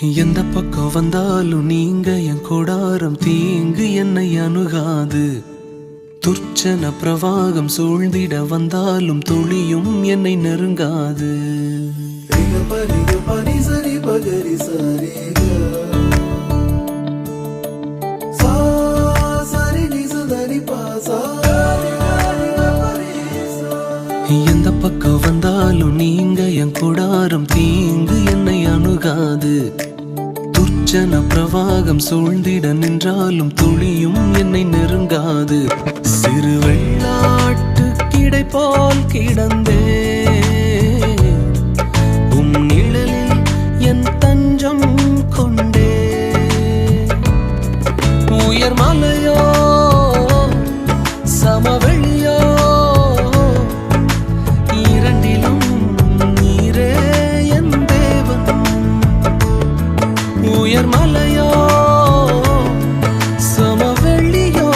எந்த பக்கம் வந்தாலும் நீங்க என் கூடாரம் தீங்கு என்னை அணுகாது. துர்ச்சன பிரவாகம் சூழ்ந்திட வந்தாலும் துளியும் என்னை நெருங்காது. எந்த பக்கம் வந்தாலும் நீங்க என் கூடாரம் தீங்கு என்னை அணுகாது. துர்ச்சன பிரவாகம் சூழ்ந்திட நின்றாலும் துளியும் என்னை நெருங்காது. சிறு வெள்ளாட்டு கிடை போல் கிடந்தே உம் நிழலில் என் தஞ்சம் கொண்டே. உயர் மலையோ சமவெளியோ இரண்டிலும் நீரே என் தேவன். உயர் மலையோ சமவெளியோ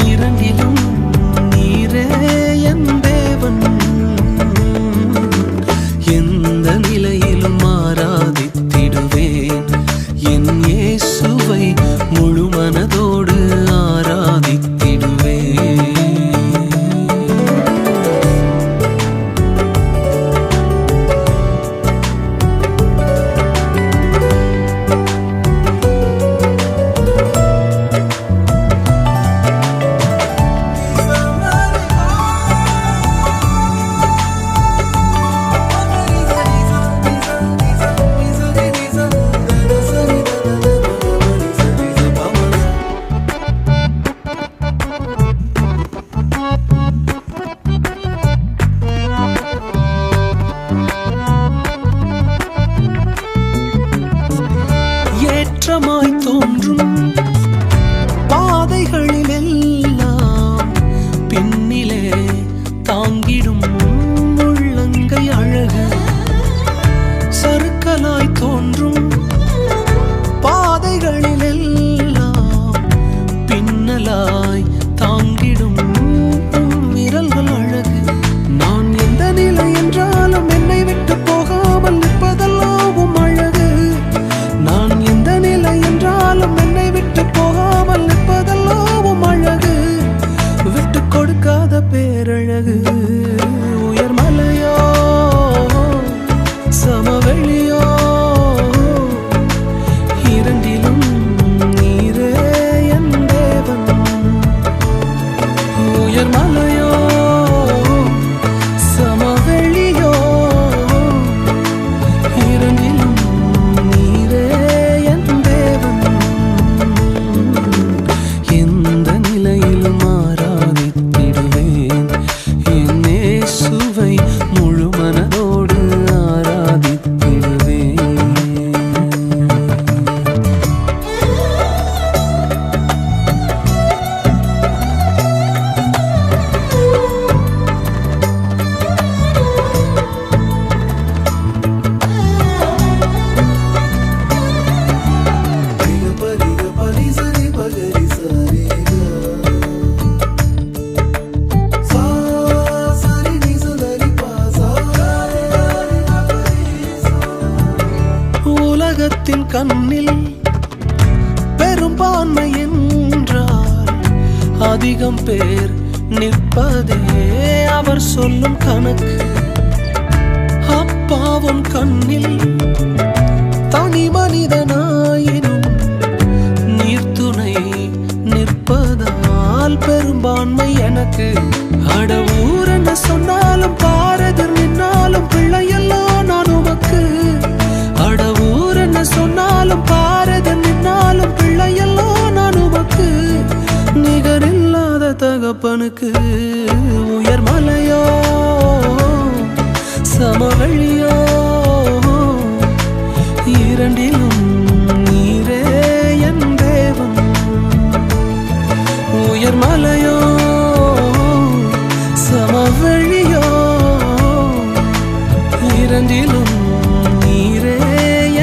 இரண்டிலும் நீரே என் தேவன். எந்த நிலையிலும் ஆராதித்திடுவேன் என் இயேசுவை முழு மனதோடு ஆராதித்திடுவேன். ஏற்றமாய் தோன்றும் பாதைகளில் எல்லாம் பின்னிலே தாங்கிடும் உள்ளங்கை அழகு. சறுக்கலாய் தோன்றும் பாதைகளில் எல்லாம் பின்னலாய் தாங்கிடும் விரல்கள் அழகு. நான் எந்த நிலை என்றாலும் என்னை விட்டு போகாமல் நிற்பதெல்லாம் அழகு. நான் எந்த நிலை என்றாலும் என்னை விட்டு போகாமல் நிற்பதெல்லாம் அழகு. விட்டு கொடுக்காத பேரழகு. உயர் மலையோ சமவெளியோ இரண்டிலும் நீரே என் தேவன். உயர் மலையோ சமவெளியோ இரண்டிலும் நீரே என் தேவன். எந்த நிலையிலும் ஆராதித்திடுவேன் என் இயேசுவை முழு மனதோடு ஆராதித்திடுவேன். உலகத்தின் கண்ணில் பெரும்பான்மை என்றால் அதிகம் பேர் நிற்பதே அவர் சொல்லும் கணக்கு. அப்பாவும் கண்ணில் தனி மனிதனாயினும் நீர்த்துணை நிற்பதால் பெரும்பான்மை எனக்கு. அடவூர் என்ன சொன்னாலும் பாரதிர் நின்னாலும் பிள்ளையெல்லாம் நான் உமக்கு. அடவூர் என்ன சொன்னாலும் பாரதிர் நின்னாலும் பிள்ளையெல்லாம் நான் உமக்கு. நிகரில்லாத தகப்பனுக்கு. உயர் மலையோ சமவெளியோ இரண்டிலும் நீரே என் தேவன். உயர் மலையோ சமவெளியோ இரண்டிலும் நீரே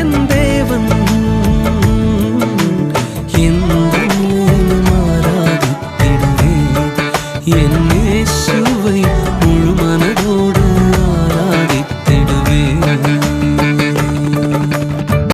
என் தேவன். எந்த நிலையிலும் ஆராதித்திடுவேன் என் இயேசு